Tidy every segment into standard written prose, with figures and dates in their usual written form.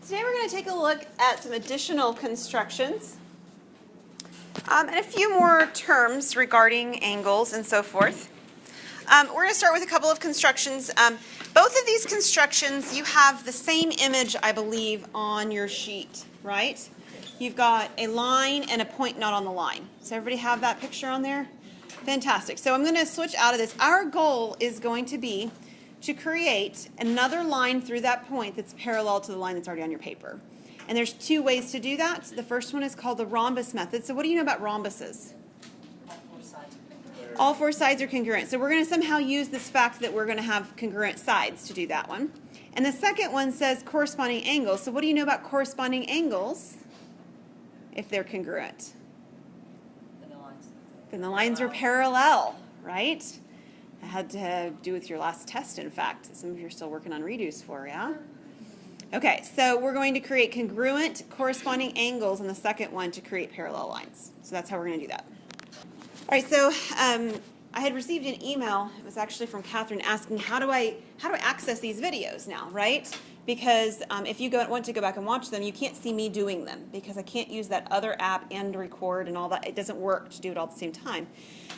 Today we're going to take a look at some additional constructions and a few more terms regarding angles and so forth. We're going to start with a couple of constructions. Both of these constructions, you have the same image, I believe, on your sheet, right? You've got a line and a point not on the line. Does everybody have that picture on there? Fantastic. So I'm going to switch out of this. Our goal is going to be to create another line through that point that's parallel to the line that's already on your paper. And there's two ways to do that. The first one is called the rhombus method. So what do you know about rhombuses? All four sides are congruent. So we're going to somehow use this fact that we're going to have congruent sides to do that one. And the second one says corresponding angles. So what do you know about corresponding angles if they're congruent? Then the lines are parallel, right? It had to do with your last test, in fact. Some of you are still working on redos for, yeah? Okay, so we're going to create congruent corresponding angles in the second one to create parallel lines. So that's how we're going to do that. All right, so I had received an email. It was actually from Catherine asking how do I access these videos now, right? Because if you want to go back and watch them, you can't see me doing them because I can't use that other app and record and all that. It doesn't work to do it all at the same time.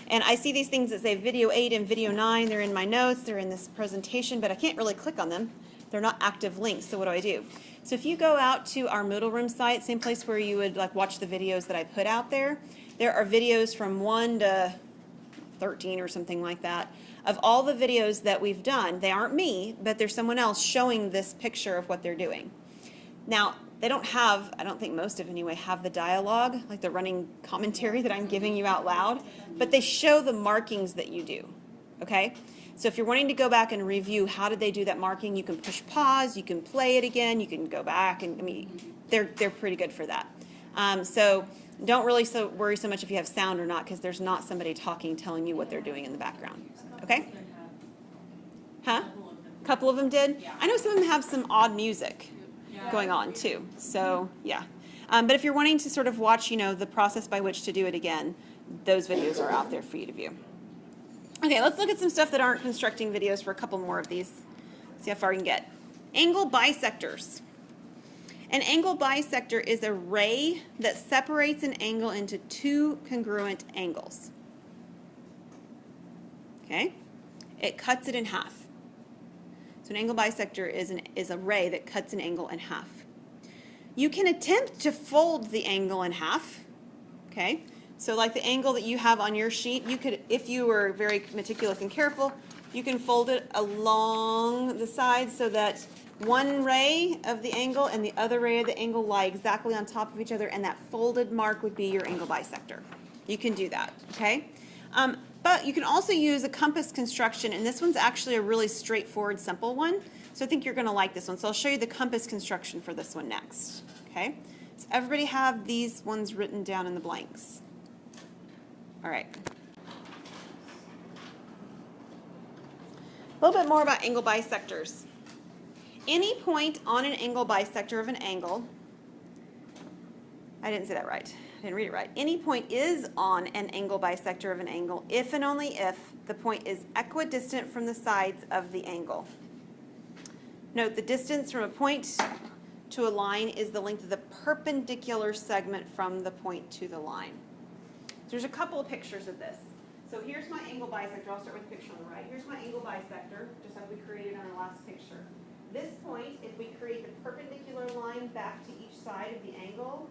And I see these things that say video 8 and video 9. They're in my notes. They're in this presentation, but I can't really click on them. They're not active links, so what do? So if you go out to our Moodle Room site, same place where you would watch the videos that I put out there, there are videos from 1 to 13 or something like that of all the videos that we've done. They aren't me, but there's someone else showing this picture of what they're doing. Now, they don't have, I don't think most of anyway, have the dialogue, like the running commentary that I'm giving you out loud, but they show the markings that you do, okay? So if you're wanting to go back and review how did they do that marking, you can push pause, you can play it again, you can go back, and I mean, they're pretty good for that. So don't really worry so much if you have sound or not, because there's not somebody talking telling you what they're doing in the background, okay? Huh? A couple of them did? I know some of them have some odd music going on too, so yeah. But if you're wanting to sort of watch, the process by which to do it again, those videos are out there for you to view. Okay, let's look at some stuff that aren't constructing videos for a couple more of these. See how far we can get. Angle bisectors. An angle bisector is a ray that separates an angle into two congruent angles. Okay? It cuts it in half. So an angle bisector is a ray that cuts an angle in half. You can attempt to fold the angle in half. Okay? So like the angle that you have on your sheet, you could, if you were very meticulous and careful, you can fold it along the sides so that one ray of the angle and the other ray of the angle lie exactly on top of each other, and that folded mark would be your angle bisector. You can do that, okay? But you can also use a compass construction, and this one's actually a really straightforward, simple one. So I think you're going to like this one. So I'll show you the compass construction for this one next, okay? So everybody have these ones written down in the blanks. All right. A little bit more about angle bisectors. Any point on an angle bisector of an angle, I didn't say that right. I didn't read it right. Any point is on an angle bisector of an angle if and only if the point is equidistant from the sides of the angle. Note the distance from a point to a line is the length of the perpendicular segment from the point to the line. There's a couple of pictures of this. So here's my angle bisector. I'll start with the picture on the right. Here's my angle bisector, just like we created on our last picture. This point, if we create the perpendicular line back to each side of the angle,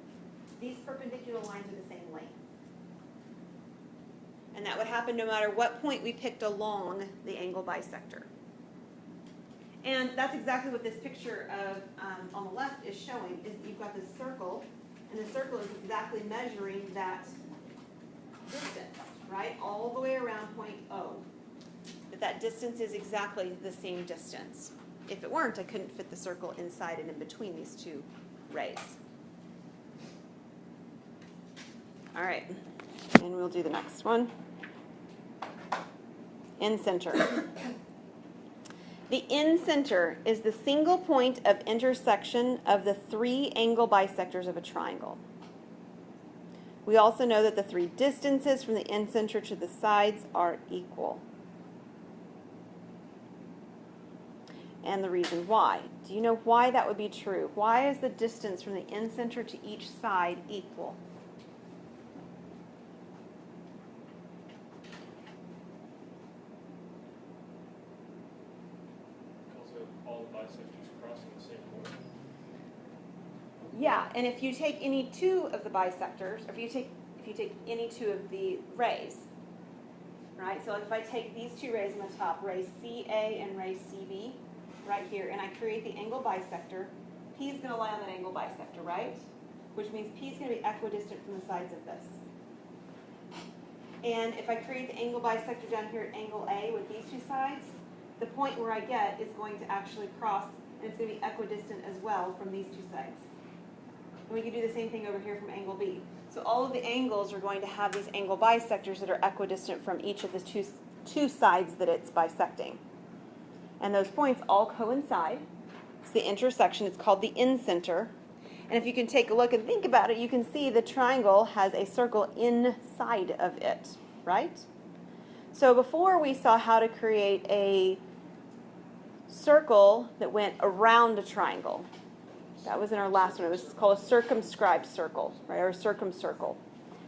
these perpendicular lines are the same length. And that would happen no matter what point we picked along the angle bisector. And that's exactly what this picture of on the left is showing, is you've got this circle, and the circle is exactly measuring that distance, right, all the way around point O. That distance is exactly the same distance. If it weren't, I couldn't fit the circle inside and in between these two rays. All right, and we'll do the next one. Incenter. The incenter is the single point of intersection of the three angle bisectors of a triangle. We also know that the three distances from the incenter to the sides are equal. and the reason why. Do you know why that would be true? Why is the distance from the incenter to each side equal? Because of all the bisectors crossing the same point. Yeah, and if you take any two of the bisectors, or if you take any two of the rays, right? So if I take these two rays on the top, ray CA and ray CB, right here, and I create the angle bisector, P is going to lie on that angle bisector, right? Which means P is going to be equidistant from the sides of this. And if I create the angle bisector down here at angle A with these two sides, the point where I get is going to actually cross, and it's going to be equidistant as well from these two sides. And we can do the same thing over here from angle B. So all of the angles are going to have these angle bisectors that are equidistant from each of the two sides that it's bisecting. And those points all coincide. It's the intersection. It's called the incenter. And if you can take a look and think about it, you can see the triangle has a circle inside of it, right? So before we saw how to create a circle that went around a triangle. That was in our last one. It was called a circumscribed circle, right, or a circumcircle.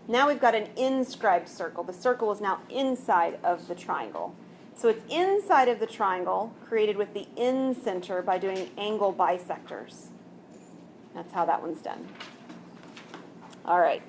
Now we've got an inscribed circle. The circle is now inside of the triangle. So it's inside of the triangle, created with the incenter by doing angle bisectors. That's how that one's done. All right.